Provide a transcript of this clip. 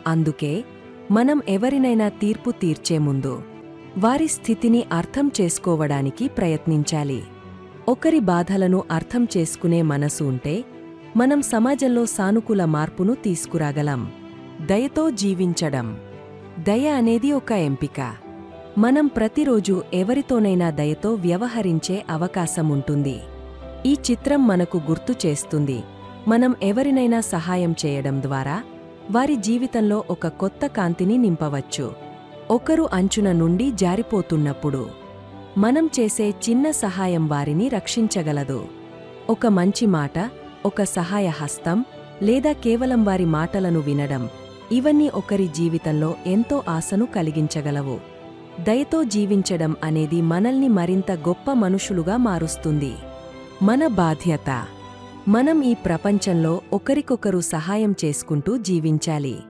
అందుకే మనం ఎవరినైనా తీర్పు తీర్చే ముందు వారి స్థితిని అర్థం చేసుకోవడానికి ప్రయత్నించాలి. ఒకరి బాధలను అర్థం చేసుకునే మనసు ఉంటే మనం సమాజంలో సానుకూల మార్పును తీసుకురాగలం. దయతో జీవించడం. దయ అనేది ఒక ఎంపిక. మనం ప్రతిరోజూ ఎవరితోనైనా దయతో వ్యవహరించే అవకాశం ఉంటుంది. ఈ చిత్రం మనకు గుర్తు చేస్తుంది, మనం ఎవరినైనా సహాయం చేయడం ద్వారా వారి జీవితంలో ఒక కొత్త కాంతిని నింపవచ్చు. ఒకరు అంచున నుండి జారిపోతున్నప్పుడు మనం చేసే చిన్న సహాయం వారిని రక్షించగలదు. ఒక మంచి మాట, ఒక సహాయ హస్తం, లేదా కేవలం వారి మాటలను వినడం, ఇవన్నీ ఒకరి జీవితంలో ఎంతో ఆశను కలిగించగలవు. దయతో జీవించడం అనేది మనల్ని మరింత గొప్ప మనుషులుగా మారుస్తుంది. మన బాధ్యత. మనం ఈ ప్రపంచంలో ఒకరికొకరు సహాయం చేసుకుంటూ జీవించాలి.